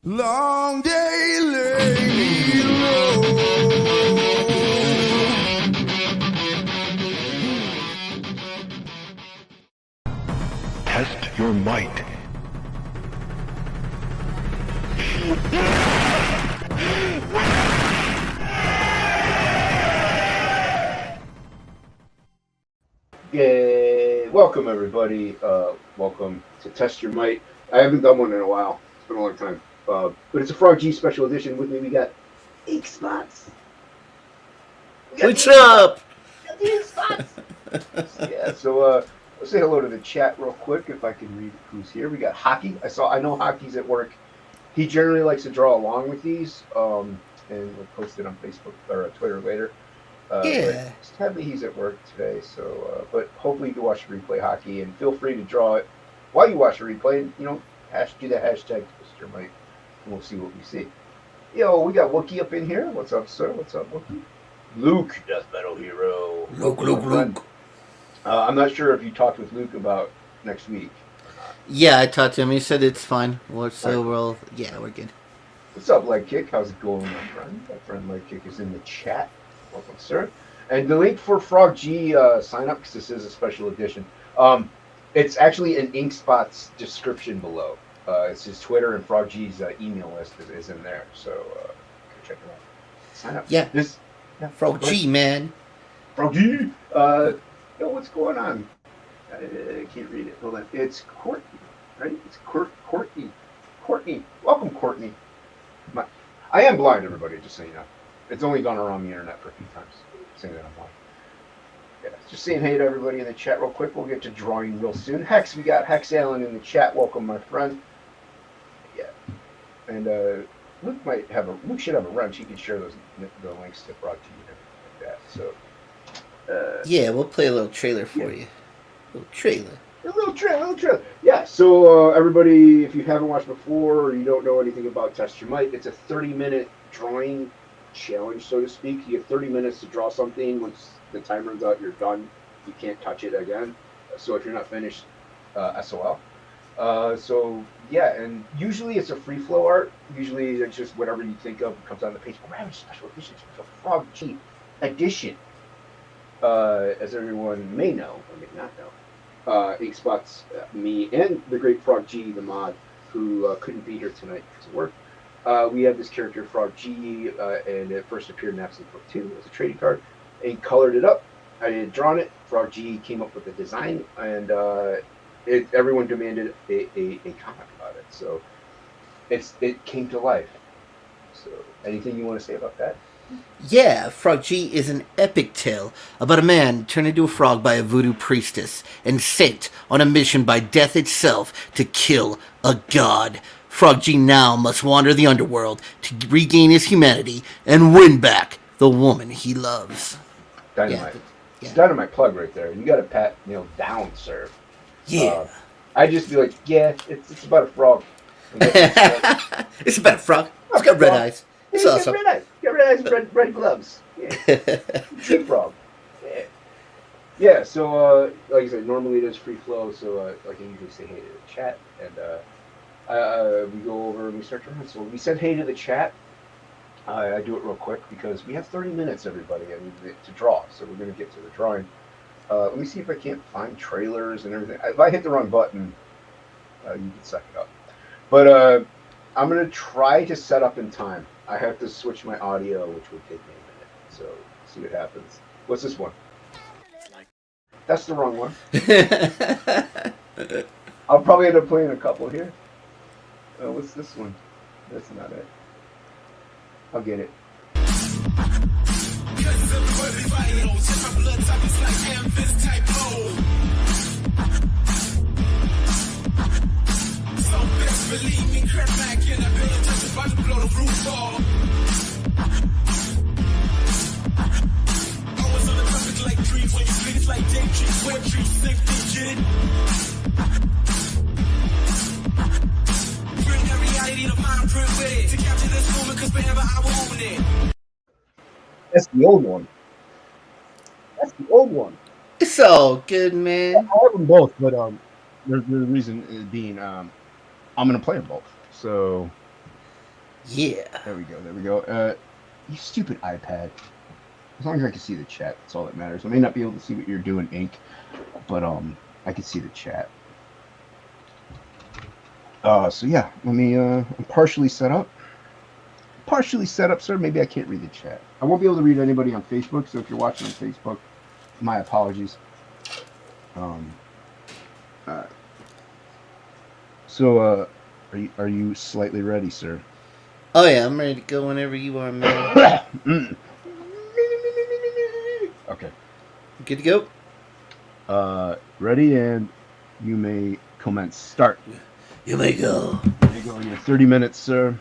Long day lay low. Test your might. Yay! Welcome everybody. Welcome to Test Your Might. I haven't done one in a while. It's been a long time. But it's a Frog G special edition. With me we got Ink Spots. What's up? Got the Ink Spots. Yeah. So let's say hello to the chat real quick if I can read who's here. We got Hocky. I know Hocky's at work. He generally likes to draw along with these. And we'll post it on Facebook or Twitter later. Yeah. Sadly, he's at work today, so but hopefully you can watch the replay, Hockey, and feel free to draw it while you watch the replay. And, do the hashtag Mr. Mike, and we'll see what we see. Yo, we got Wookie up in here. What's up, sir? What's up, Wookie? Luke, Death Metal Hero. Luke. I'm not sure if you talked with Luke about next week. Yeah, I talked to him. He said it's fine. We're good. What's up, Leg Kick? How's it going, my friend? My friend Leg Kick is in the chat. Welcome, sir. And the link for Frog G sign up, because this is a special edition. It's actually in Ink Spot's description below. It's his Twitter, and Frog G's email list is in there. So go check it out. Sign up. Yeah. Frog G, man. Frog G. Yo, what's going on? I can't read it. Hold on. It's Courtney, right? It's Courtney. Courtney. Welcome, Courtney. I am blind, everybody, just so you know. It's only gone around the internet for a few times. Saying that I'm blind. Yeah, just saying hey to everybody in the chat real quick. We'll get to drawing real soon. Hex, we got Hex Allen in the chat. Welcome, my friend. Yeah. And Luke should have a wrench. He can share the links to Frog T and everything like that. So yeah, we'll play a little trailer for you. A little trailer. Yeah, so everybody, if you haven't watched before or you don't know anything about Test Your Might, it's a 30-minute drawing challenge, so to speak. You have 30 minutes to draw something. Once the time runs out, you're done. You can't touch it again. So if you're not finished, SOL. So yeah, and usually it's a free flow art. Usually it's just whatever you think of comes on the page. We're having a special edition. It's a Frog G edition. As everyone may know or may not know, Ink Spots, me, and the great Frog G, the mod, who couldn't be here tonight because of work. We have this character, Frog G, and it first appeared in Absolute Book 2 as a trading card. And colored it up. I had drawn it. Frog G came up with the design, and everyone demanded a comic about it. So it came to life. So anything you want to say about that? Yeah, Frog G is an epic tale about a man turned into a frog by a voodoo priestess and sent on a mission by death itself to kill a god. Frog G now must wander the underworld to regain his humanity and win back the woman he loves. Dynamite. Yeah. Dynamite plug right there. You got to pat down, sir. Yeah. I'd just be like, yeah, it's about a frog. It's about a frog. It's got red eyes. It's awesome. Got red eyes, red gloves. Yeah. Sea frog. Yeah, so like I said, normally it is free flow, so I can usually say hey to the chat, and we go over and we start drawing. So we said hey to the chat. I do it real quick because we have 30 minutes, everybody, to draw. So we're going to get to the drawing. Let me see if I can't find trailers and everything. If I hit the wrong button, you can suck it up. But I'm going to try to set up in time. I have to switch my audio, which would take me a minute. So see what happens. What's this one? That's the wrong one. I'll probably end up playing a couple here. What's this one? That's not it. I'll get it. That's the old one. It's all good, man. I have them both, but the reason being, I'm gonna play them both. So Yeah. There we go. There we go. You stupid iPad. As long as I can see the chat, that's all that matters. I may not be able to see what you're doing, Ink, but I can see the chat. So yeah, let me. I'm partially set up. Partially set up, sir. Maybe I can't read the chat. I won't be able to read anybody on Facebook. So if you're watching on Facebook, my apologies. So are you slightly ready, sir? Oh yeah, I'm ready to go whenever you are, man. Okay. Good to go? Ready, and you may commence. Start. You may go. There you go. You have 30 minutes, sir.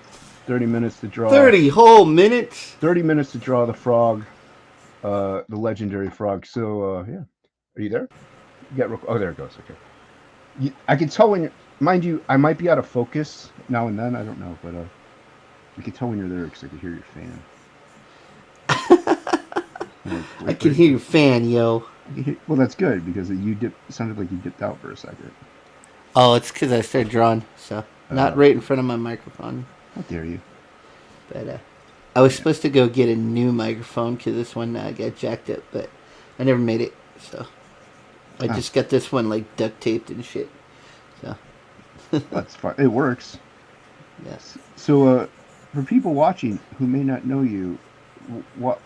30 minutes to draw. 30 whole minutes? 30 minutes to draw the frog, the legendary frog. So, yeah. Are you there? Oh, there it goes. Okay. I can tell when you're, mind you, I might be out of focus now and then. I don't know, but I can tell when you're there because I can hear your fan. I can hear your fan, yo. Well, that's good because it sounded like you dipped out for a second. Oh, it's because I started drawing, so not right in front of my microphone. How dare you? But I was supposed to go get a new microphone because this one got jacked up, but I never made it, so I just got this one like duct taped and shit. So that's fine. It works. Yes. So, for people watching who may not know you, what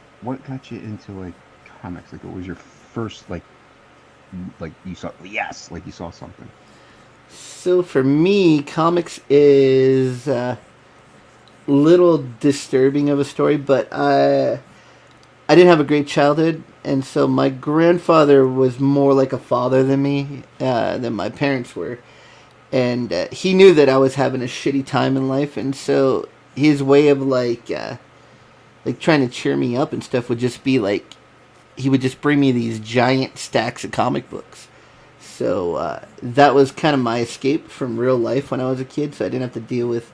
got you into like comics? Like, what was your first like you saw? Yes, like you saw something. So for me, comics is little disturbing of a story, but I didn't have a great childhood, and so my grandfather was more like a father than me, than my parents were, and he knew that I was having a shitty time in life, and so his way of like trying to cheer me up and stuff would just be like, he would just bring me these giant stacks of comic books. So that was kind of my escape from real life when I was a kid, so I didn't have to deal with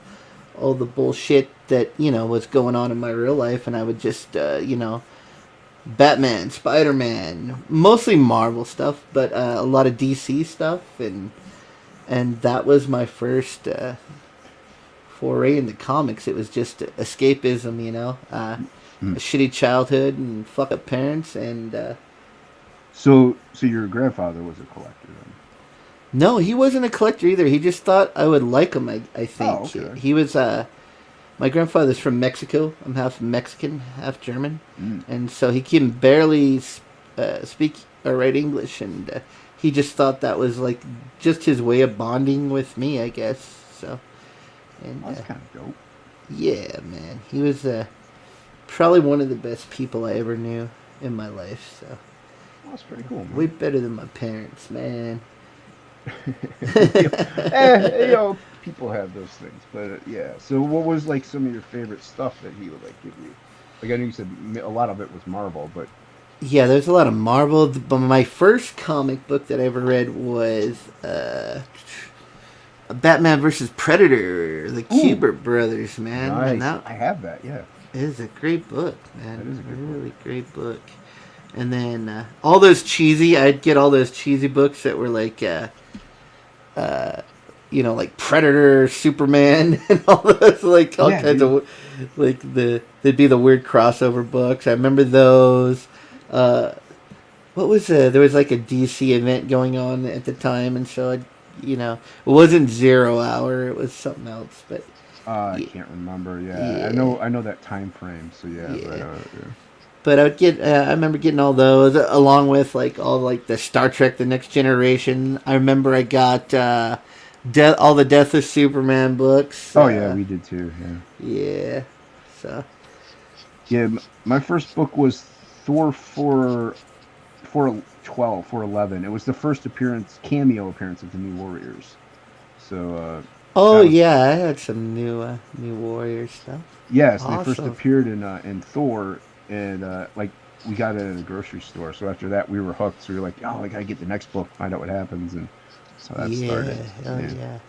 all the bullshit that, was going on in my real life, and I would just, Batman, Spider-Man, mostly Marvel stuff, but a lot of DC stuff, and that was my first foray into comics. It was just escapism, a shitty childhood and fuck up parents, and... So your grandfather was a collector then? No, he wasn't a collector either. He just thought I would like him, I think. Oh, okay. He was, my grandfather's from Mexico. I'm half Mexican, half German. And so he can barely speak or write English, and he just thought that was, like, just his way of bonding with me, I guess. So, and that's kind of dope. Yeah, man. He was probably one of the best people I ever knew in my life, so... That's pretty cool, man. Way better than my parents, man. People have those things, but yeah. So, what was like some of your favorite stuff that he would like give you? Like I know you said a lot of it was Marvel, but yeah, there's a lot of Marvel. But my first comic book that I ever read was Batman versus Predator, the Kubert brothers, man. Nice. I have that. Yeah, it is a great book, man. That is a really great book. And then all those I'd get all those cheesy books that were like, like Predator, Superman, and all those, like, all kinds of, like, there'd be the weird crossover books. I remember those. What was there was like a DC event going on at the time, and so it wasn't 0 Hour, it was something else, but. I can't remember, yeah. I know that time frame, so yeah. But I would I remember getting all those, along with, like, all, like, the Star Trek The Next Generation. I remember I got all the Death of Superman books. Oh, yeah, we did too, yeah. Yeah, so. Yeah, my first book was Thor 411. It was the first cameo appearance of the New Warriors. So, yeah, I had some new Warrior stuff. Yes, awesome. They first appeared in Thor. And, we got it at a grocery store. So after that, we were hooked. So we were like, oh, I got to get the next book, find out what happens. And so that started. Yeah.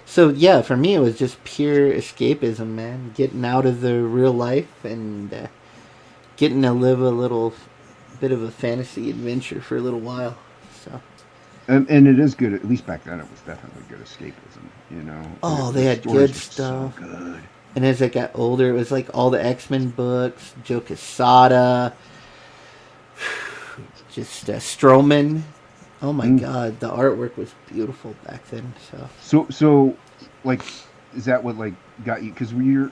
So, yeah, for me, it was just pure escapism, man. Getting out of the real life and getting to live a little bit of a fantasy adventure for a little while. So. And it is good. At least back then, it was definitely good escapism, Oh, they had good stuff. So good. And as I got older, it was like all the X-Men books, Joe Quesada, just Strowman. Oh my God, the artwork was beautiful back then. So, like, is that what like got you? Because you're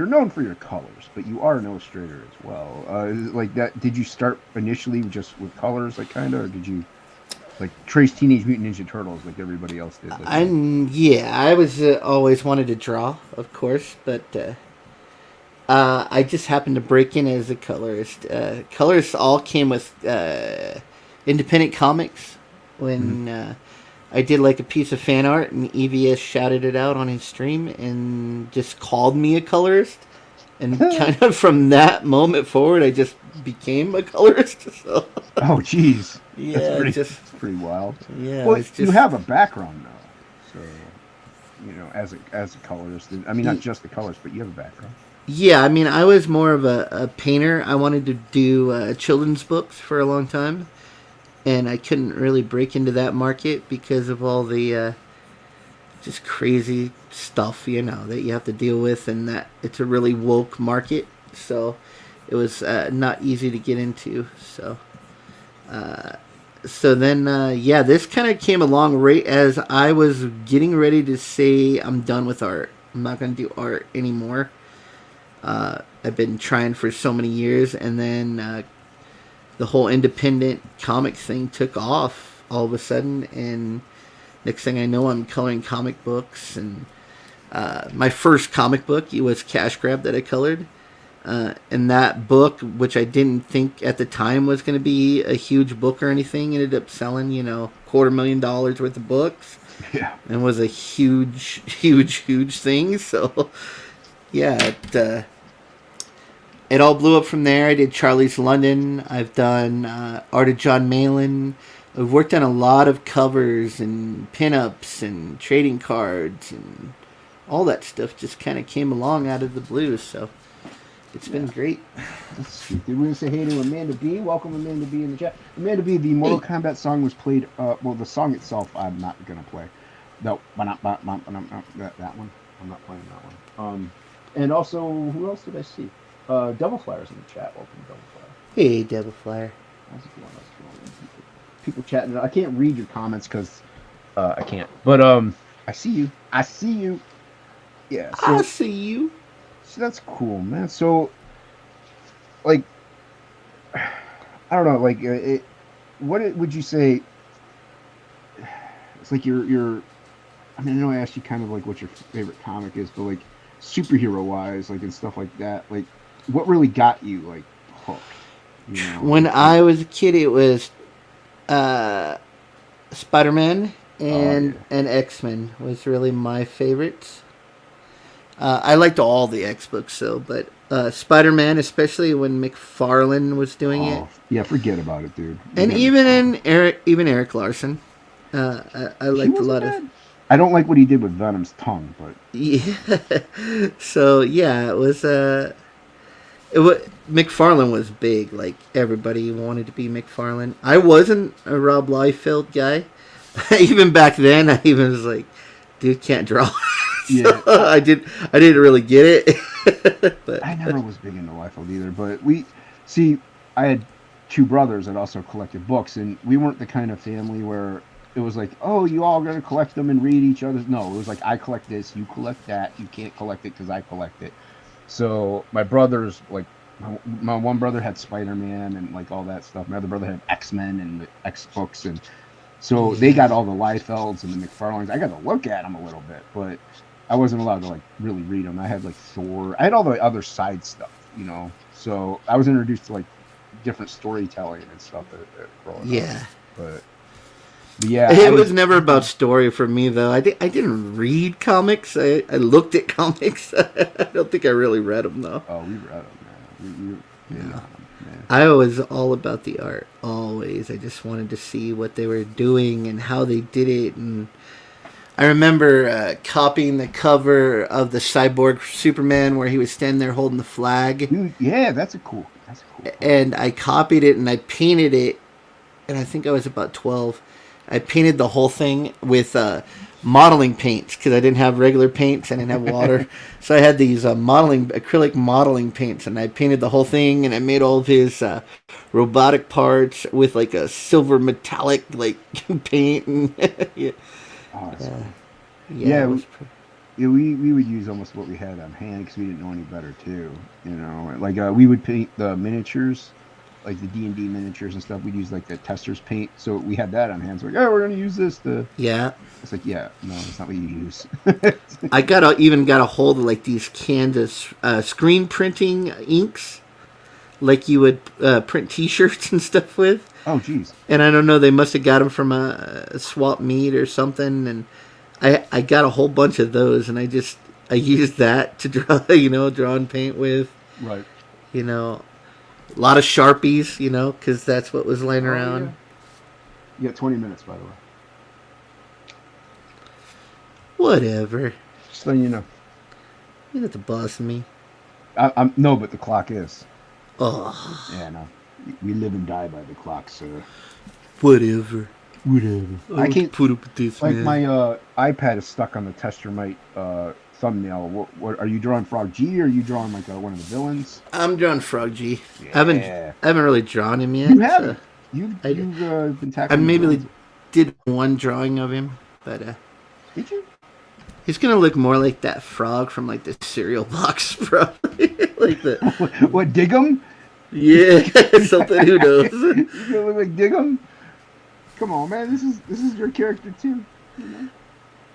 known for your colors, but you are an illustrator as well. Is it like that? Did you start initially just with colors, like kind of, or did you like trace Teenage Mutant Ninja Turtles like everybody else did? I was always wanted to draw, of course, but I just happened to break in as a colorist. Colors all came with independent comics when I did like a piece of fan art, and EVS shouted it out on his stream and just called me a colorist. And kind of from that moment forward, I just became a colorist. So. Oh, jeez. Yeah, that's pretty wild. Yeah, well, you have a background though, so as a colorist. I mean, not just the colors, but you have a background. Yeah, I mean, I was more of a painter. I wanted to do children's books for a long time, and I couldn't really break into that market because of all the just crazy stuff, that you have to deal with, and that it's a really woke market. So it was not easy to get into. So then, this kind of came along right as I was getting ready to say I'm done with art. I'm not going to do art anymore. I've been trying for so many years, and then the whole independent comic thing took off all of a sudden, and next thing I know, I'm coloring comic books. And my first comic book, it was Cash Grab that I colored. And that book, which I didn't think at the time was going to be a huge book or anything, ended up selling, $250,000 worth of books. Yeah. And was a huge, huge, huge thing. So, yeah, it all blew up from there. I did Charlie's London. I've done Art of John Malin. I've worked on a lot of covers and pinups and trading cards, and all that stuff just kind of came along out of the blue. So it's been great. That's sweet. Did we say hey to Amanda B? Welcome, Amanda B, in the chat. Amanda B, the Mortal Kombat song was played. The song itself, I'm not gonna play. No, that one. I'm not playing that one. And also, who else did I see? Devil Flyer's in the chat. Welcome, Devil Flyer. Hey, Devil Flyer. How's it going? People chatting. I can't read your comments because I can't. But I see you. Yeah. So, I see you. So that's cool, man. So, like, I don't know. Like, would you say? It's like your. I mean, I know I asked you kind of like what your favorite comic is, but like superhero wise, like and stuff like that. Like, what really got you like hooked? When I was a kid, it was Spider-Man and X-Men was really my favorites. I liked all the X books though, but Spider-Man, especially when McFarlane was doing it. Yeah, forget about it, dude. And even Eric Larson. I liked a lot of. I don't like what he did with Venom's tongue, but yeah. So yeah, it was. McFarlane was big. Like everybody wanted to be McFarlane. I wasn't a Rob Liefeld guy. Even back then, I even was like, dude can't draw. So I didn't really get it. But I never was big into Liefeld either. But I had two brothers that also collected books, and we weren't the kind of family where it was like, oh, you all gonna collect them and read each other's. No, it was like, I collect this, you collect that. You can't collect it because I collect it. So my brothers, like, my one brother had Spider-Man and like all that stuff. My other brother had X-Men and the X books, and so they got all the Liefelds and the McFarlanes. I got to look at them a little bit, but I wasn't allowed to like really read them. I had like Thor. I had all the other side stuff, So I was introduced to like different storytelling and stuff growing up. But yeah, it was never about story for me though. I didn't read comics. I looked at comics. I don't think I really read them though. Oh, we read them, man. I was all about the art. Always. I just wanted to see what they were doing and how they did it. And I remember copying the cover of the Cyborg Superman where he was standing there holding the flag. Dude, yeah, that's a cool. And I copied it and I painted it. And I think I was about 12. I painted the whole thing with modeling paints because I didn't have regular paints. I didn't have water. So I had these acrylic modeling paints, and I painted the whole thing, and I made all of his robotic parts with like a silver metallic like paint. And yeah. Oh, that's cool. Yeah, Yeah, we would use almost what we had on hand because we didn't know any better too. You know, like we would paint the miniatures, like the D&D miniatures and stuff. We'd use like the tester's paint, so we had that on hand. So like, oh, we're gonna use this. yeah. It's like, yeah, no, it's not what you use. I even got a hold of like these cans of screen printing inks, like you would print T-shirts and stuff with. Oh, geez. And I don't know, they must have got them from a swap meet or something, and I got a whole bunch of those, and I used that to draw, draw and paint with. Right. A lot of Sharpies, because that's what was laying around. Yeah. You got 20 minutes, by the way. Whatever. Just letting you know. You don't have to boss me. I'm no, but the clock is. Oh. Yeah, no. We live and die by the clock, sir. Whatever. I can't put up with this, like man. my iPad is stuck on the Tester Mite thumbnail. What are you drawing? Frog G, or are you drawing like one of the villains? I'm drawing Frog G. Yeah. I haven't really drawn him yet. You haven't. You've been tackling. I maybe did one drawing of him, but did you? He's gonna look more like that frog from like the cereal box, probably. Like the what? Diggum? Yeah, something. Who knows? You gonna look like Diggum? Come on, man. This is your character too. You know?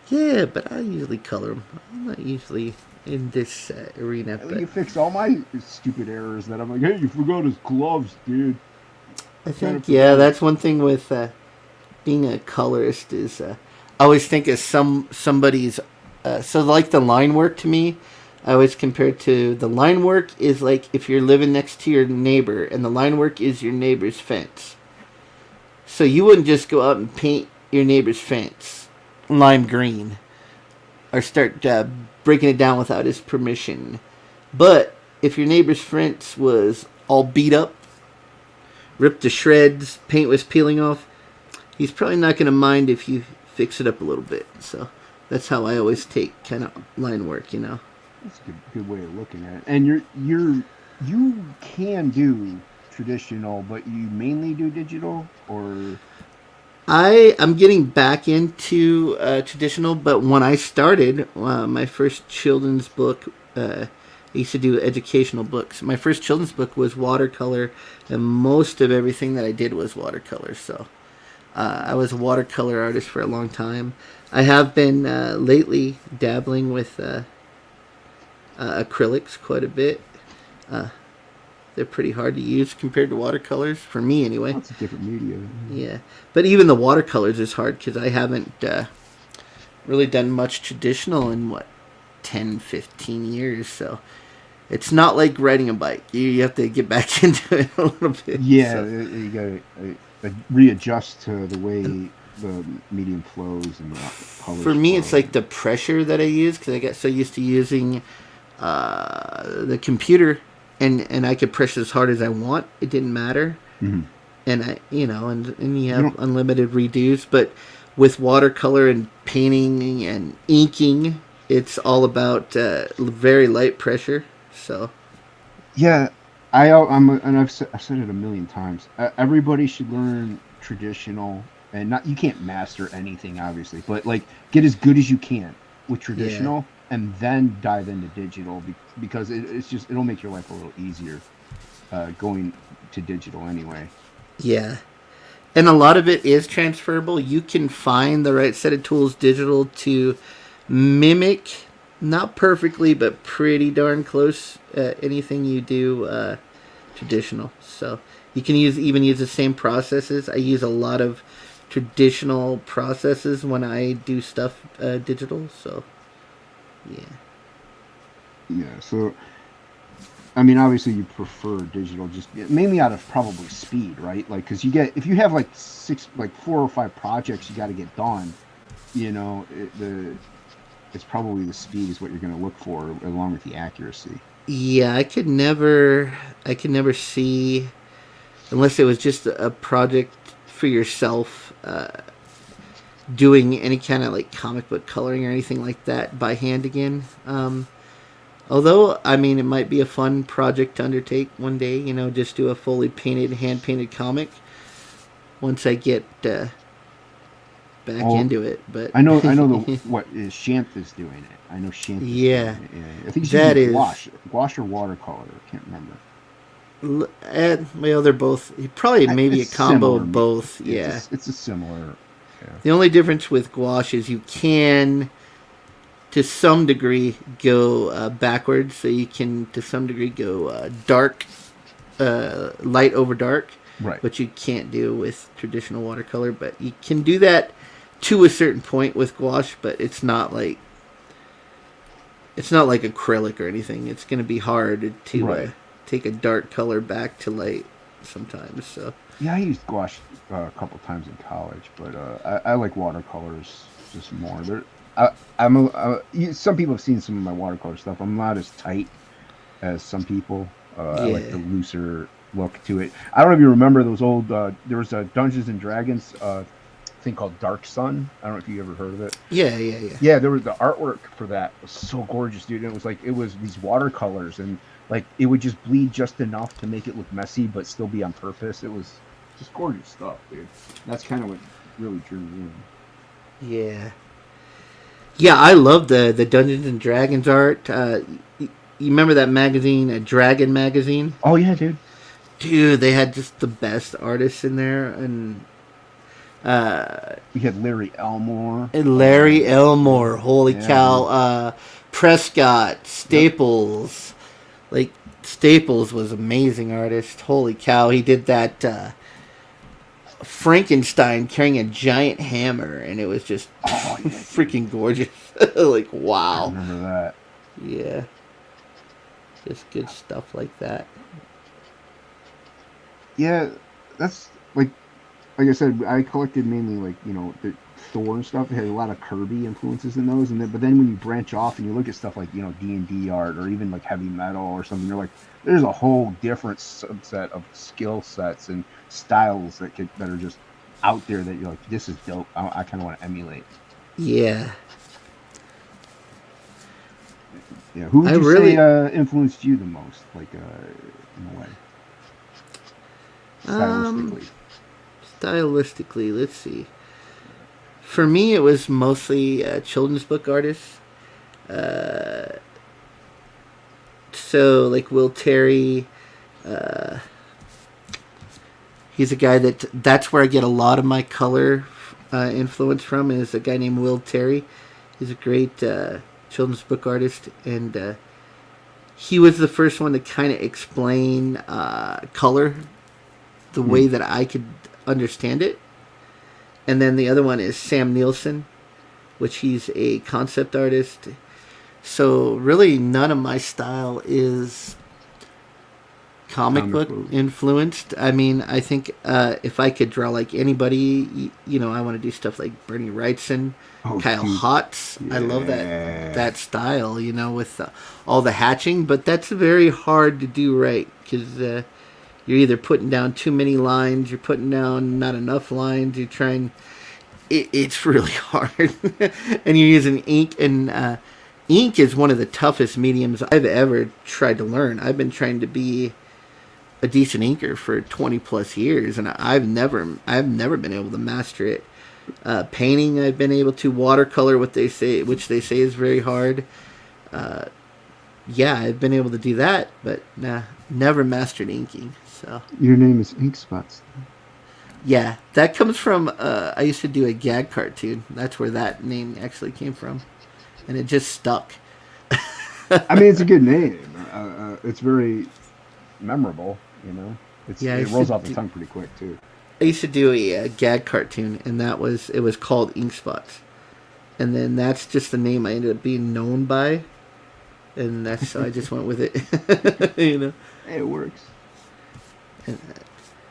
Yeah, but I usually color him. I'm not usually in this arena. But you fix all my stupid errors that I'm like, hey, you forgot his gloves, dude. I think that's one thing with being a colorist is I always think of somebody's. So like the line work to me, I always compare it to the line work is like if you're living next to your neighbor, and the line work is your neighbor's fence. So you wouldn't just go out and paint your neighbor's fence lime green or start breaking it down without his permission. But if your neighbor's fence was all beat up, ripped to shreds, paint was peeling off, he's probably not going to mind if you fix it up a little bit. So that's how I always take kind of line work, That's a good way of looking at it. And you can do traditional, but you mainly do digital, or I'm getting back into traditional, but when I started my first children's book, I used to do educational books. My first children's book was watercolor, and most of everything that I did was watercolor. So I was a watercolor artist for a long time. I have been lately dabbling with acrylics quite a bit. They're pretty hard to use compared to watercolors, for me anyway. It's a different medium. Yeah, but even the watercolors is hard because I haven't really done much traditional in 10, 15 years. So it's not like riding a bike. You have to get back into it a little bit. Yeah, so. You gotta readjust to the way the medium flows and the colors. For me, flow. it's like the pressure that I use because I got so used to using the computer, and I could press as hard as I want. It didn't matter. Mm-hmm. And and you have unlimited redos, but with watercolor and painting and inking, it's all about very light pressure. So yeah, I've said it a million times. Everybody should learn traditional, and you can't master anything obviously, but like get as good as you can with traditional, and then dive into digital because it'll make your life a little easier going to digital anyway. Yeah. And a lot of it is transferable. You can find the right set of tools digital to mimic, not perfectly, but pretty darn close anything you do traditional. So you can even use the same processes. I use a lot of traditional processes when I do stuff digital. So, yeah. Yeah, so I mean, obviously you prefer digital, just mainly out of probably speed, right? Like, because if you have like 4 or 5 projects you got to get done, it's probably the speed is what you're going to look for, along with the accuracy. Yeah, I could never see, unless it was just a project for yourself, doing any kind of like comic book coloring or anything like that by hand again. Although, I mean, it might be a fun project to undertake one day, you know, just do a fully painted, hand-painted comic once I get back into it. But I know what is Shanth is doing it. I know Shanth is yeah, doing it. Yeah. I think she's that doing is gouache or watercolor. I can't remember. well, they're both probably maybe a It's combo similar. of both. Yeah, It's a similar. Yeah. the only difference with gouache is you can, to some degree, go backwards. So you can, to some degree, go dark, light over dark, Right. which you can't do with traditional watercolor. But you can do that to a certain point with gouache, but it's not like acrylic or anything. It's going to be hard to Right. take a dark color back to light sometimes. So Yeah, I used gouache a couple times in college, but I like watercolors just more. Some people have seen some of my watercolor stuff. I'm not as tight as some people. I like the looser look to it. I don't know if you remember those old. There was a Dungeons and Dragons thing called Dark Sun. I don't know if you ever heard of it. Yeah. Yeah, there was the artwork for that was so gorgeous, dude. And it was these watercolors, and like it would just bleed just enough to make it look messy, but still be on purpose. It was just gorgeous stuff, dude. That's kind of what really drew me in. Yeah. Yeah, I love the Dungeons and Dragons art. You remember that magazine, Dragon Magazine? Oh yeah, dude. Dude, they had just the best artists in there, and We had Larry Elmore. Larry Elmore, holy Yeah, cow! Prescott, Staples, like Staples was amazing artist. Holy cow, he did that Frankenstein carrying a giant hammer, and it was just freaking gorgeous. Like I wow, remember that. yeah, just good stuff like that. Yeah, that's like I said, I collected mainly the Thor and stuff. It had a lot of Kirby influences in those, but then when you branch off and you look at stuff like D&D art or even like heavy metal or something, you're like, there's a whole different subset of skill sets and styles that are just out there that you're like, this is dope. I kind of want to emulate. Yeah. Yeah, who would you say influenced you the most, like in a way, stylistically? Stylistically, let's see. For me, it was mostly children's book artists. So, like Will Terry, he's a guy that's where I get a lot of my color influence from. Is a guy named Will Terry. He's a great children's book artist, and he was the first one to kind of explain color the way that I could understand it. And then the other one is Sam Nielsen, which he's a concept artist. So really none of my style is comic book influenced. I mean, I think if I could draw like anybody, I want to do stuff like Bernie Wrightson, Kyle Hotz. Yeah. I love that style, with all the hatching. But that's very hard to do right because you're either putting down too many lines, you're putting down not enough lines, you're trying... It's really hard. And you're using ink, and ink is one of the toughest mediums I've ever tried to learn. I've been trying to be a decent inker for 20 plus years, and I've never been able to master it. Painting, I've been able to. Watercolor, which they say is very hard. Yeah, I've been able to do that, but never mastered inking. So your name is Ink Spots. Yeah, that comes from. I used to do a gag cartoon. That's where that name actually came from, and it just stuck. I mean, it's a good name. It's very memorable. It rolls off the tongue pretty quick too. I used to do a gag cartoon, and it was called Ink Spots, and then that's just the name I ended up being known by, and that's so I just went with it. Hey, it works.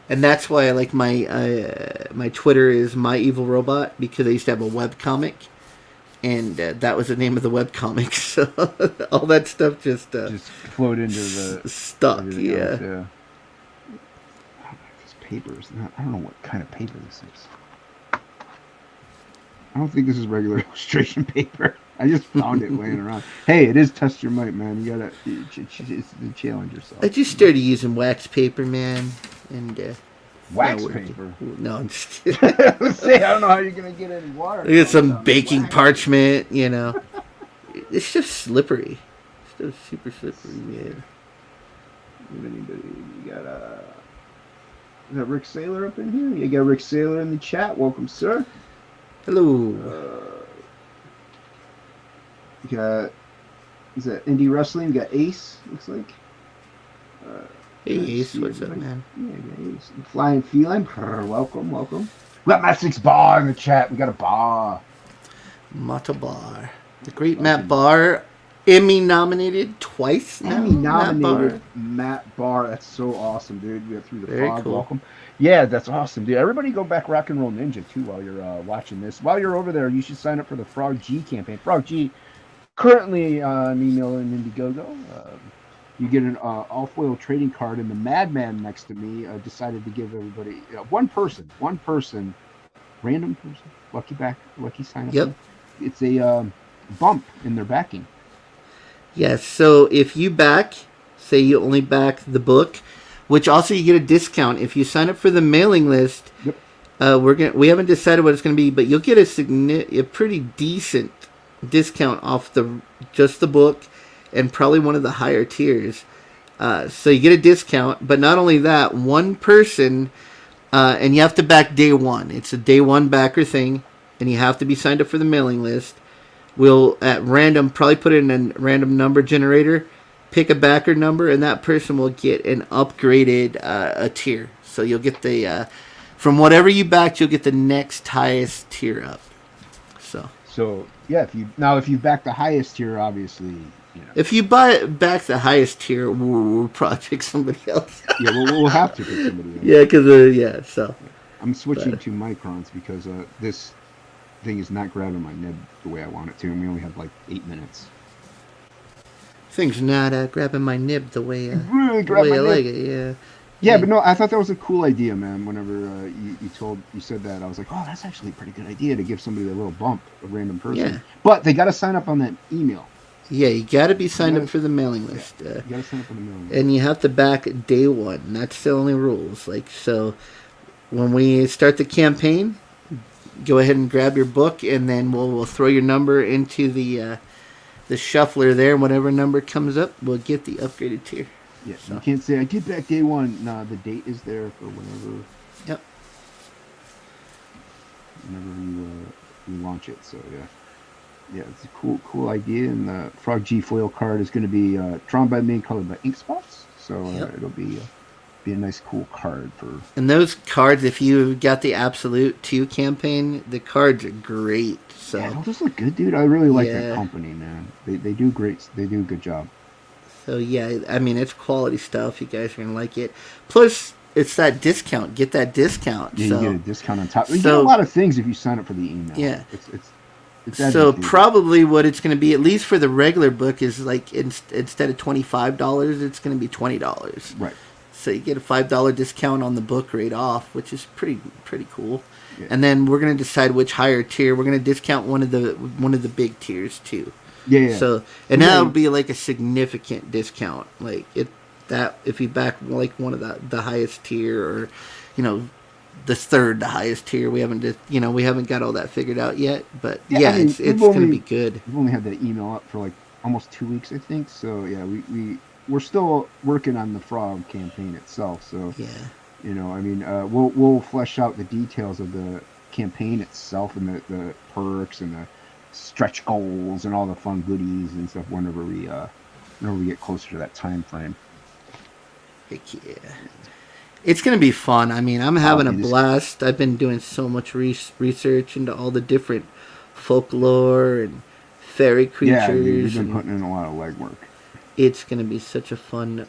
And that's why I like my Twitter is My Evil Robot, because I used to have a web comic, and that was the name of the web comic. So all that stuff just flowed into the stuck. Yeah. Yeah. This paper is not. I don't know what kind of paper this is. I don't think this is regular illustration paper. I just found it laying around. Hey, it is test your might, man. You gotta challenge yourself. I just started using wax paper, man, and Wax not working. paper. No, I'm just kidding. Say, I don't know how you're gonna get any water. I got some down baking wax. parchment, you know. It's just slippery. It's just super slippery, man. You got is that Rick Saylor up in here? You got Rick Saylor in the chat. Welcome, sir. Hello. You got, is that Indie Wrestling? You got Ace, looks like. Hey, let's Ace, see what's up, everybody. man? Yeah, you got Ace. Flying Feline. Welcome, welcome. We got Matt 6 Bahr in the chat. We got a Bahr. Mata Bahr. The great Matt Bahr. Emmy nominated twice now. Emmy nominated Matt Matt Bahr. That's so awesome, dude. We got Through the Very Fog. cool. Welcome. Yeah, that's awesome, dude. Everybody go back Rock and Roll Ninja, too, while you're watching this. While you're over there, you should sign up for the Frog G campaign. Frog G, currently on email and Indiegogo. You get an all-foil trading card, and the madman next to me decided to give everybody, one person, random person, lucky sign up. Yep. It's a bump in their backing. Yes, so if you back, say you only back the book, which also you get a discount if you sign up for the mailing list. Yep. We haven't decided what it's going to be, but you'll get a pretty decent discount off just the book, and probably one of the higher tiers. So you get a discount, but not only that, one person, and you have to back day one. It's a day one backer thing, and you have to be signed up for the mailing list. We'll at random probably put it in a random number generator, pick a backer number, and that person will get an upgraded a tier. So you'll get the from whatever you backed, you'll get the next highest tier up. So yeah, if you back the highest tier, obviously, if you back the highest tier, we'll probably pick somebody else. Yeah, we'll have to pick somebody else. Yeah, because So I'm switching to microns because this thing is not grabbing my nib the way I want it to, and we only have like 8 minutes. thing's not grabbing my nib the way Really the way I nib. like it. Yeah. Yeah, but no, I thought that was a cool idea, man. Whenever you said that, I was like, oh, that's actually a pretty good idea to give somebody a little bump, a random person. Yeah. But they got to sign up on that email. Yeah, you got to be signed up for the mailing list. You got to sign up on the mailing list. And you have to back day one. That's the only rules. So when we start the campaign, go ahead and grab your book, and then we'll throw your number into the shuffler there. Whatever number comes up, we'll get the upgraded tier. Yeah, so you can't say I get back day one. No, the date is there for whenever. Yep. Whenever you launch it. So yeah, it's a cool idea. And the Frog G foil card is going to be drawn by me, colored by ink spots. So it'll be a nice cool card for. And those cards, if you got the Absolute 2 campaign, the cards are great. So Yeah, those look good, dude. I really like that company, man. They do great. They do a good job. So yeah, I mean, it's quality stuff. You guys are gonna like it. Plus, it's that discount. Get that discount. Yeah, so, you get a discount on top. You get a lot of things if you sign up for the email. Yeah. It's so advantageous. probably what it's going to be, at least for the regular book, is like instead of $25, it's going to be $20. Right. So you get a $5 discount on the book right off, which is pretty cool. Yeah. And then we're going to decide which higher tier. We're going to discount one of the big tiers too. Yeah. So that'll be like a significant discount. Like if you back like one of the highest tier, or the third the highest tier, we haven't got all that figured out yet. But yeah, I mean, it's going to be good. We've only had that email up for like almost 2 weeks, I think. So yeah, we're still working on the Frog campaign itself. So yeah. I mean, we'll flesh out the details of the campaign itself and the perks and the stretch goals and all the fun goodies and stuff whenever we get closer to that time frame. Heck yeah. It's going to be fun. I mean, I'm having a blast. I've been doing so much research into all the different folklore and fairy creatures. Yeah, you've been putting in a lot of legwork. It's going to be such a fun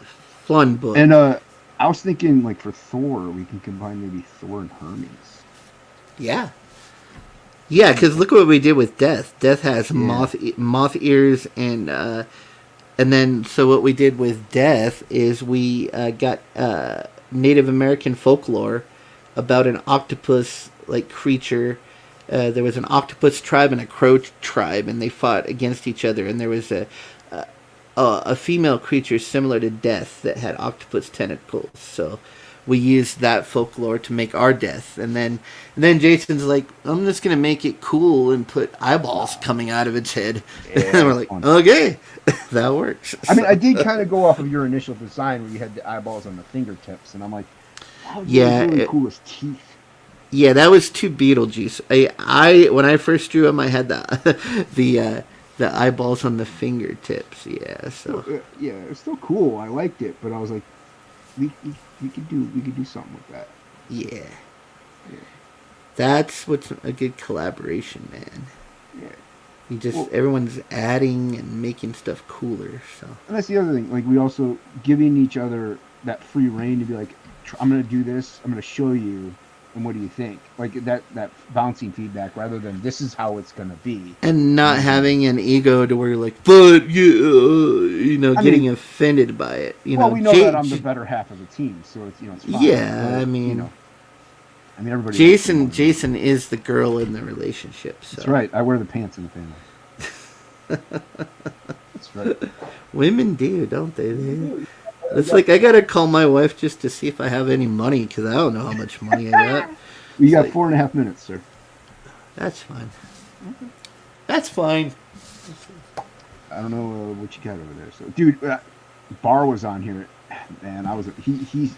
book. And I was thinking, like, for Thor, we can combine maybe Thor and Hermes. Yeah. Yeah, because look what we did with Death. Death has moth ears, and then so what we did with Death is we got Native American folklore about an octopus like creature, there was an octopus tribe and a crow tribe, and they fought against each other. And there was a female creature similar to Death that had octopus tentacles. So we used that folklore to make our Death. And then Jason's like, I'm just gonna make it cool and put eyeballs coming out of its head. Yeah, and we're like, okay, that works. I mean, I did kind of go off of your initial design where you had the eyeballs on the fingertips, and I'm like, wow, Yeah, really it- cool as teeth. Yeah, that was too Beetlejuice. I when I first drew him, I had the eyeballs on the fingertips. Yeah, so Yeah, it's still cool. I liked it, but I was like, we could do something with that. yeah, that's what's a good collaboration, man. Yeah. You just Well- everyone's adding and making stuff cooler. So And that's the other thing. Like, we also giving each other that free reign to be like, I'm going to do this. I'm going to show you. And what do you think? Like that bouncing feedback rather than this is how it's going to be. and not having an ego to where you're like, but you know, I getting mean- offended by it. You Well, know, we know that I'm the better half of the team, so it's it's fine. Yeah, But, I mean- you know, everybody. Jason is the girl in the relationship. So. That's right. I wear the pants in the family. That's right. Women do, don't they? It's like I gotta call my wife just to see if I have any money because I don't know how much money I got. You got like- 4.5 minutes, sir. That's fine. That's fine. I don't know what you got over there. So, dude, Bahr was on here, and I was he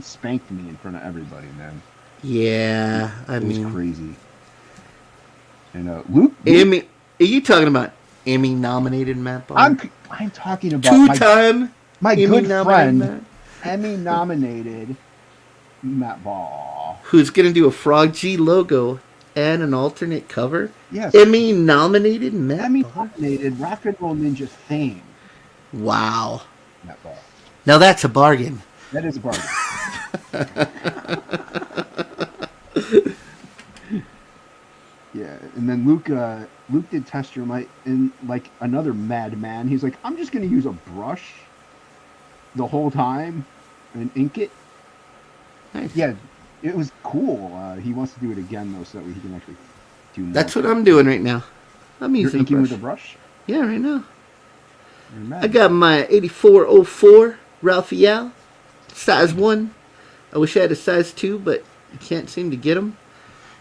spanked me in front of everybody, man. Yeah, I It was mean, crazy. And Luke, Emmy. Are you talking about Emmy-nominated Matt Bahr? I'm talking about Two-time my good Emmy-nominated friend, Matt, Emmy-nominated Matt Bahr. who's gonna do a Frog G logo and an alternate cover. Yes, Emmy-nominated Matt Bahr. Emmy-nominated Rock and Roll Ninja fame, Wow. Matt Bahr. Now that's a bargain. That is a bargain. Yeah, and then Luke did test your might, and like another madman, he's like, I'm just gonna use a brush the whole time and ink it. Nice. Yeah, it was cool. He wants to do it again though, so that way he can actually do more. That's what I'm doing right now. I'm You're using a inking brush. with a brush. Yeah, right now. You're mad. I got my 8404 Raphael, size 1. I wish I had a size 2, but you can't seem to get them.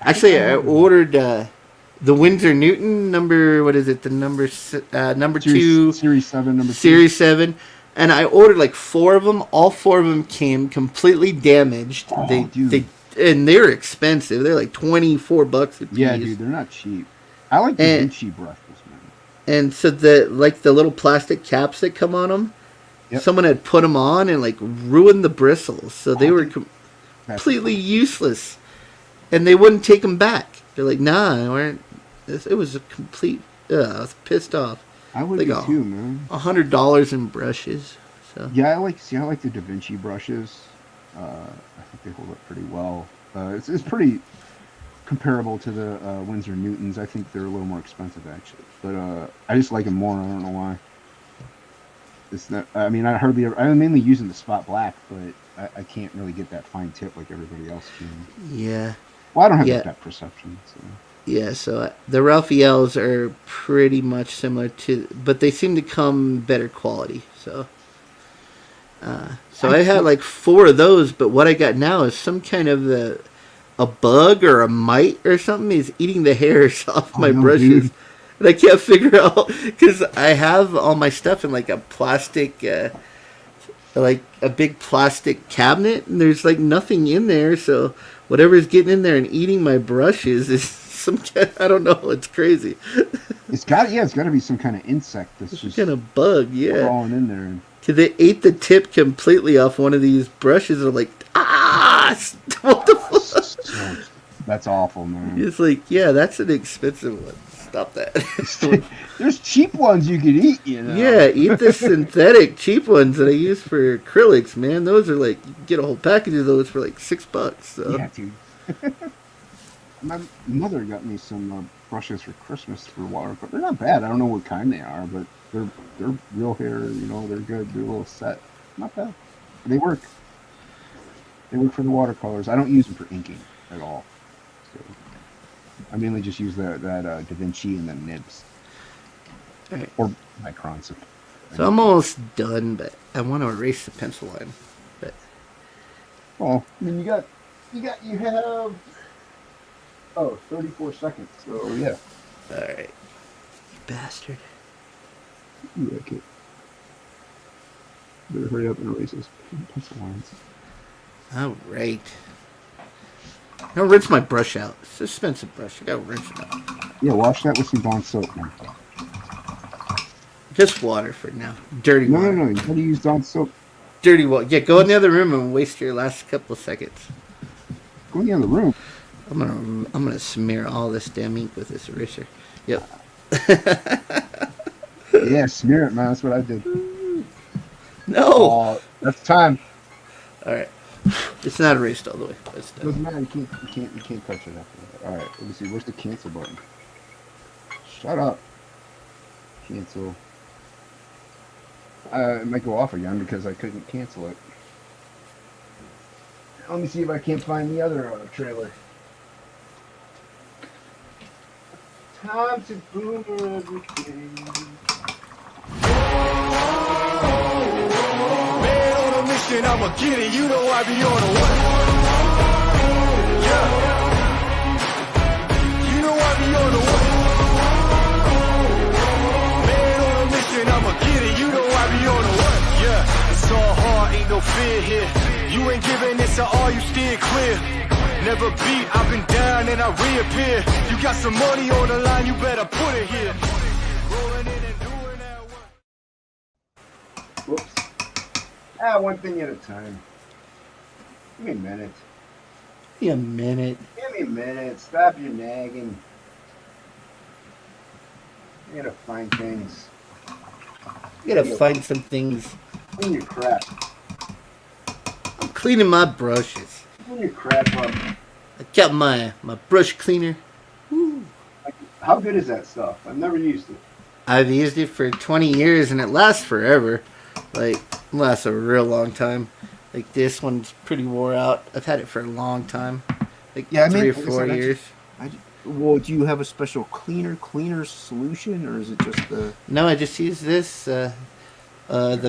Actually, I ordered the Windsor Newton number, what is it, the number 2, Series 7, number 2. Series 7. And I ordered like 4 of them. All 4 of them came completely damaged. Oh, They they're expensive. They're like $24 a piece. Yeah, dude, they're not cheap. I like the And- Vinci brushes, man. And so the little plastic caps that come on them, Yep. someone had put them on and like ruined the bristles, so they Oh, were dude. completely useless, and they wouldn't take them back. They're like, nah, they weren't. It was a complete. I was pissed off. I would Like be a- too, man. $100 in brushes. So Yeah, I like the Da Vinci brushes. I think they hold up pretty well. It's pretty comparable to the Windsor Newtons. I think they're a little more expensive actually, but I just like them more. I don't know why. It's not. I mean, I'm mainly using the spot black, but I can't really get that fine tip like everybody else can. yeah, Well, I don't have Yeah. that depth perception. So. yeah. So the Raphaels are pretty much similar to, but they seem to come better quality. So. So I had like 4 of those, but what I got now is some kind of a bug or a mite or something is eating the hairs off my no, brushes, dude. and I can't figure out because I have all my stuff in like a plastic, like a big plastic cabinet, and there's like nothing in there. So whatever's getting in there and eating my brushes is some kind. I don't know. It's crazy. It's got to be some kind of insect that's Some just kind of bug. Yeah. crawling in there. And, Cause they ate the tip completely off one of these brushes. They're like, what the fuck? so, that's awful, man. It's like, yeah, that's an expensive one. Stop that. There's cheap ones you could eat, you know. Yeah, eat the synthetic cheap ones that I use for acrylics, man. Those are like, you get a whole package of those for like $6. So. Yeah, dude. My mother got me some brushes for Christmas for watercolor. They're not bad. I don't know what kind they are, but they're real hair. You know, they're good. They're a little set. Not bad. They work. They work for the watercolors. I don't use them for inking at all. So, I mainly just use that Da Vinci and then nibs. All right. Or microns. So I'm almost done, but I want to erase the pencil line. But Oh, I mean, you have 34 seconds. So yeah. all right, you bastard. You like it. Better hurry up and erase those pencil lines. All right. Now rinse my brush out. It's an expensive brush. I gotta rinse it out. Yeah, wash that with some Dawn soap, man. Just water for now. Dirty No, water. no, no. You gotta use Dawn soap. Dirty water. Yeah, go in the other room and waste your last couple of seconds. Go in the other room. I'm gonna smear all this damn ink with this eraser. Yep. Yeah, smear it, man. That's what I did. No. Oh, that's time. All right. It's not erased all the way. It's done. Doesn't matter. You can't touch it after that. All right. Let me see. Where's the cancel button? Shut up. Cancel. It might go off again because I couldn't cancel it. Let me see if I can't find the other trailer. Time to boom everything. Man on a mission, I'ma get it. You know I be on a what? Yeah. You know I be on a what? Man on a mission, I'ma get it. You know I be on a what? Yeah. It's all hard, ain't no fear here. You ain't giving this at all, you steer clear. Never beat, I've been down and I reappear. You got some money on the line, you better put it here. Rolling in and doing that work. Whoops. One thing at a time. Give me a minute. Give me a minute. Give me a minute. Stop your nagging. I gotta find things. You gotta find some things. Clean your crap. I'm cleaning my brushes. Clean your crap up. I got my brush cleaner. Woo. How good is that stuff? I've never used it. I've used it for 20 years and it lasts forever. Like, it lasts a real long time. Like, this one's pretty wore out. I've had it for a long time. Like, Yeah, I mean, 3 or like I 4 said, years. Well, do you have a special cleaner solution, or is it just the? No, I just use this, the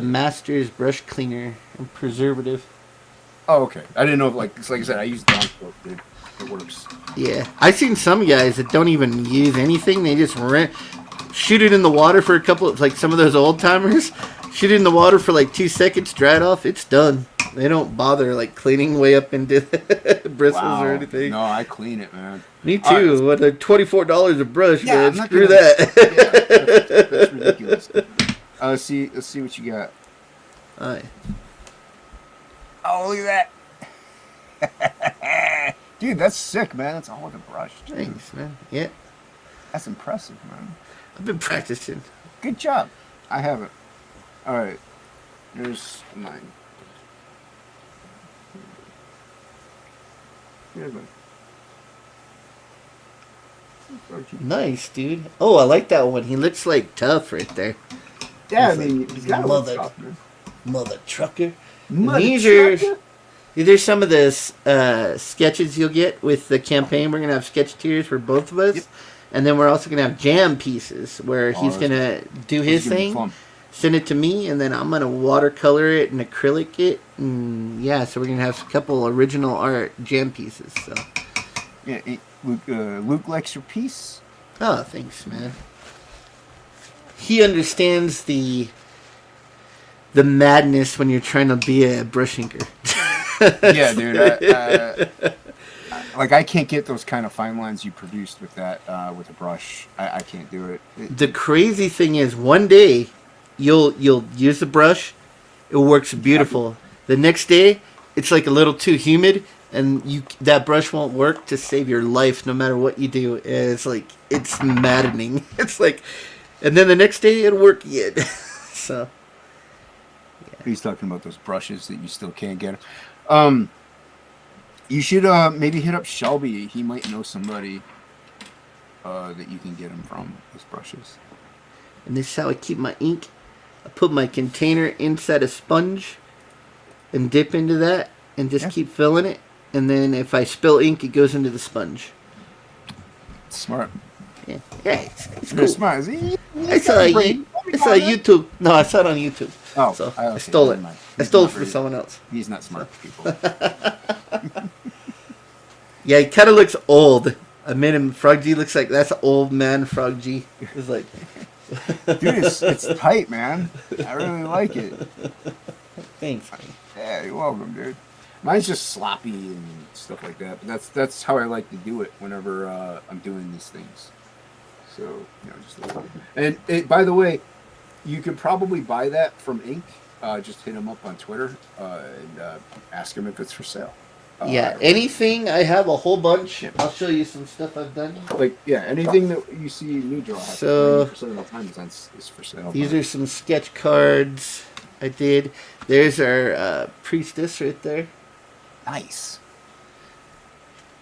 Masters brush cleaner and preservative. Oh, okay. I didn't know if, like I said, I use Dawn soap, dude. It works. Yeah. I've seen some guys that don't even use anything. They just shoot it in the water for a couple of, like some of those old timers. Shoot it in the water for like 2 seconds, dry it off, it's done. They don't bother like cleaning way up into the bristles or anything. No, I clean it, man. Me too. What a $24 a brush, Yeah, man. Screw that. Yeah, that's ridiculous. Let's see what you got. All right. Oh, look at that. Dude, that's sick, man. That's all with a brush. Dude. Thanks, man. Yeah. That's impressive, man. I've been practicing. Good job. I have it. All right. Here's mine. Here's mine. Nice, dude. Oh, I like that one. He looks like tough right there. Yeah, I He's mean, like, he's got mother- a stuff, man. Mother trucker. Mother These are trucker? these are some of the sketches you'll get with the campaign. We're gonna have sketch tiers for both of us, Yep. and then we're also gonna have jam pieces where he's that's gonna do his It's gonna be thing, fun. send it to me, and then I'm gonna watercolor it and acrylic it, and yeah, so we're gonna have a couple original art jam pieces. So, Yeah, Luke likes your piece. oh, thanks, man. He understands the madness when you're trying to be a brush inker. Yeah, dude. Like I can't get those kind of fine lines you produced with that with a brush. I can't do it. The crazy thing is, one day you'll use the brush, it works beautiful. The next day, it's like a little too humid, and that brush won't work to save your life, no matter what you do. It's like it's maddening. It's like, and then the next day it'll work again. So He's talking about those brushes that you still can't get. You should maybe hit up Shelby. He might know somebody that you can get him from, those brushes. and this is how I keep my ink. I put my container inside a sponge and dip into that and just keep filling it. And then if I spill ink, it goes into the sponge. Smart. Yeah, it's You're cool. smart. I saw YouTube. No, I saw it on YouTube. Oh, so okay, I stole it. never mind. I stole it He's from not someone else. He's not smart, people. Yeah, he kind of looks old. I made him. Frog G looks like that's old man Frog G. It's like, Dude, it's tight, man. I really like it. thanks. Yeah, you're welcome, dude. Mine's just sloppy and stuff like that. But that's how I like to do it whenever I'm doing these things. So, just a little bit. And by the way, you could probably buy that from Ink. Just hit him up on Twitter and ask him if it's for sale. Yeah, anything. I have a whole bunch. I'll show you some stuff I've done. Anything that you see me draw, So 90% of the time is for sale. These are some sketch cards I did. There's our priestess right there. Nice.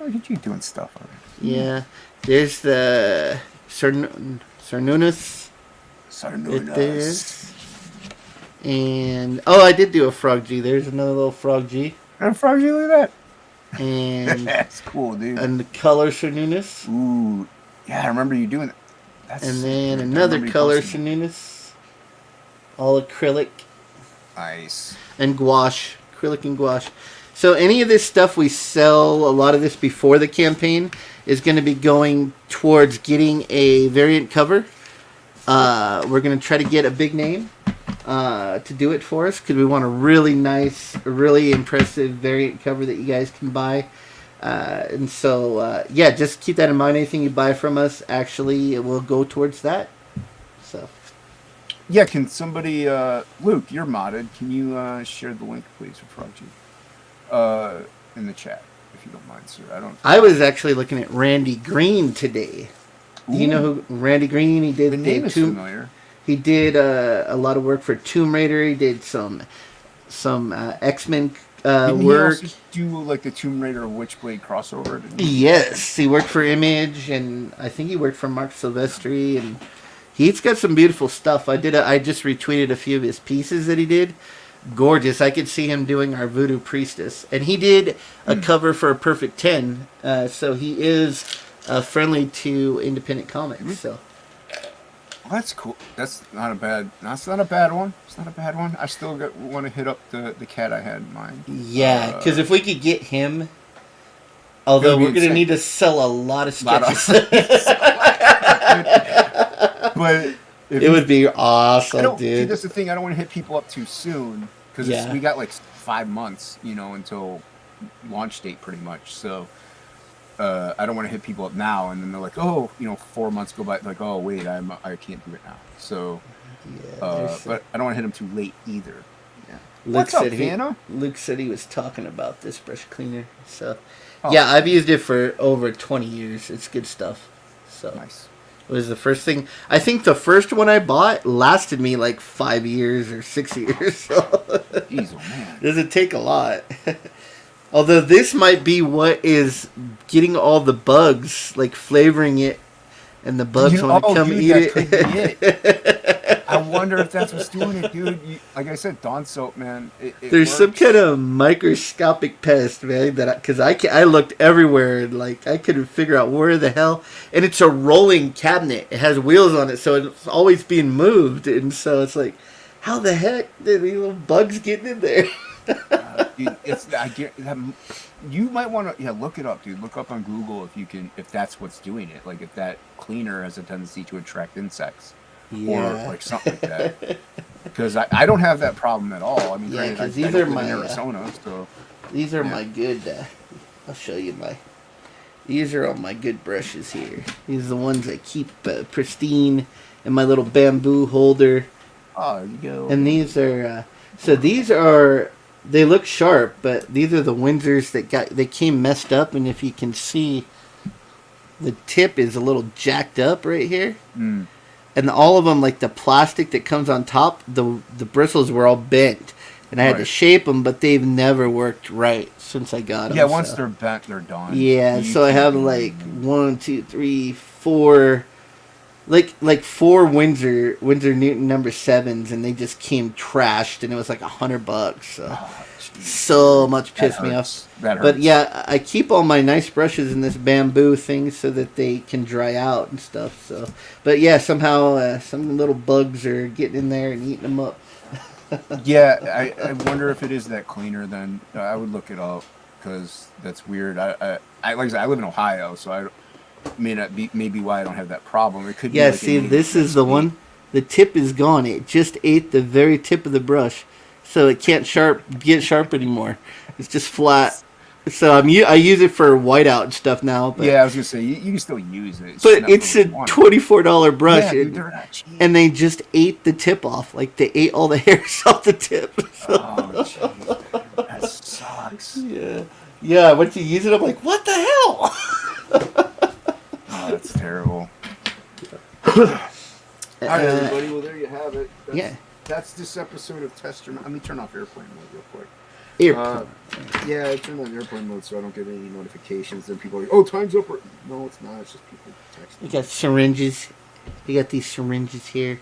Look at you doing stuff already. Yeah. There's the Sarnunus. Right there. And I did do a Frog G. There's another little Frog G. And Frog G, look at that. And that's cool, dude. And the color Sarnunus. Ooh, yeah, I remember you doing that. And then another color Sarnunus. All acrylic. Nice. And gouache. Acrylic and gouache. So any of this stuff we sell, a lot of this before the campaign, is going to be going towards getting a variant cover. We're going to try to get a big name to do it for us because we want a really nice, really impressive variant cover that you guys can buy. And so, just keep that in mind. Anything you buy from us, actually, it will go towards that. So. Yeah, can somebody, Luke, you're modded. Can you share the link, please, for Frog G? In the chat, if you don't mind, sir. I was actually looking at Randy Green today. Do you know who Randy Green? He did the name is familiar. He did a lot of work for Tomb Raider. He did some X-Men Didn't work. He also do like the Tomb Raider Witchblade crossover? Yes, he worked for Image, and I think he worked for Mark Silvestri, and he's got some beautiful stuff. I just retweeted a few of his pieces that he did. Gorgeous. I could see him doing our Voodoo Priestess, and he did a cover for a Perfect 10. So he is friendly to independent comics. So. Well, that's cool. That's not a bad one. It's not a bad one. I still want to hit up the cat I had in mind. Yeah, because if we could get him, although we're going to need to sell a lot of sketches. But it would be awesome, dude. See, that's the thing. I don't want to hit people up too soon because we got like 5 months, until launch date pretty much. So I don't want to hit people up now, and then they're like, 4 months go by, like, oh wait, I can't do it now. So, but I don't want to hit them too late either. Yeah. What's up, Hannah? Luke said he was talking about this brush cleaner. So, I've used it for over 20 years. It's good stuff. So nice. It was the first thing. I think the first one I bought lasted me like 5 years or 6 years. So. Jeez, oh man. Doesn't take a lot. Although this might be what is getting all the bugs, like flavoring it, and the bugs want to come eat it. Could be it. I wonder if that's what's doing it, dude. Like I said, Dawn soap, man. It There's works. some kind of microscopic pest, man. Because I looked everywhere, and like I couldn't figure out where the hell. And it's a rolling cabinet. It has wheels on it, so it's always being moved. And so it's like, how the heck did these little bugs get in there? Dude, you might want to look it up, dude. Look up on Google if that's what's doing it. Like if that cleaner has a tendency to attract insects, or like something like that. Because I don't have that problem at all. I mean, because I live in Arizona, so these are my good. I'll show you These are all my good brushes here. These are the ones I keep pristine in my little bamboo holder. Oh, there you go. And these are they look sharp, but these are the Windsors they came messed up, and if you can see, the tip is a little jacked up right here. Mm. And all of them, like the plastic that comes on top, the bristles were all bent, and I had to shape them, but they've never worked right since I got them. Yeah, once they're bent, they're done. Yeah, so I have like 1, 2, 3, 4 like 4 Windsor Newton number 7s, and they just came trashed, and it was like $100. So much pissed me off. That hurts. But yeah, I keep all my nice brushes in this bamboo thing so that they can dry out and stuff. So, but yeah, somehow some little bugs are getting in there and eating them up. Yeah, I wonder if it is that cleaner. Then I would look it up because that's weird. I like I said, I live in Ohio, so I may not be maybe why I don't have that problem. It could be. Yeah, like see, this is the one. The tip is gone. It just ate the very tip of the brush, so it can't get sharp anymore. It's just flat. So I use it for whiteout and stuff now. But, yeah, I was gonna say you can still use it. But it's a $24 brush, yeah, dude, they're not cheap. and they just ate the tip off. Like they ate all the hairs off the tip. Oh, jeez. That sucks. Yeah. Once you use it, I'm like, what the hell? Oh, that's terrible. All right, everybody. Well, there you have it. That's this episode of Tester. Let me turn off airplane mode real quick. Yeah, I turned on airplane mode so I don't get any notifications. Then people are like, oh, time's up. No, it's not. It's just people texting. You got syringes. You got these syringes here.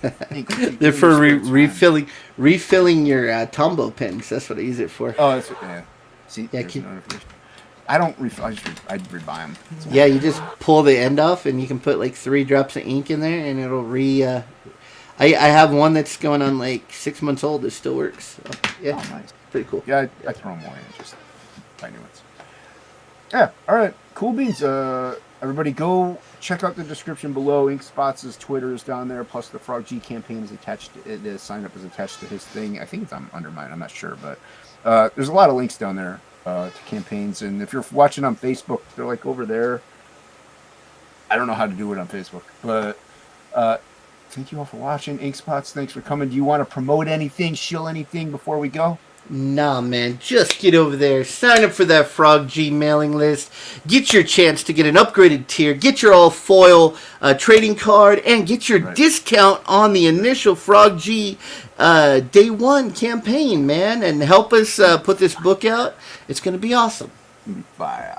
They're for refilling your Tombow pens. That's what I use it for. Oh, that's yeah. See, yeah, notification. I don't refill. I rebuy them. Yeah, you just pull the end off, and you can put like 3 drops of ink in there, and it'll I have one that's going on like 6 months old. It still works. So, yeah, oh, nice. Pretty cool. Yeah, I throw them away. Just tiny ones. Yeah. All right. Cool beans. Everybody, go check out the description below. Ink Spots' Twitter is down there. Plus, the Frog G campaign is attached. The sign up is attached to his thing. I think it's under mine. I'm not sure, but there's a lot of links down there to campaigns. And if you're watching on Facebook, they're like over there. I don't know how to do it on Facebook, but. Thank you all for watching. Ink Spots, thanks for coming. Do you want to promote anything, shill anything before we go? Nah, man. Just get over there. Sign up for that Frog G mailing list. Get your chance to get an upgraded tier. Get your all foil trading card. And get your discount on the initial Frog G Day 1 campaign, man. And help us put this book out. It's going to be awesome. Bye.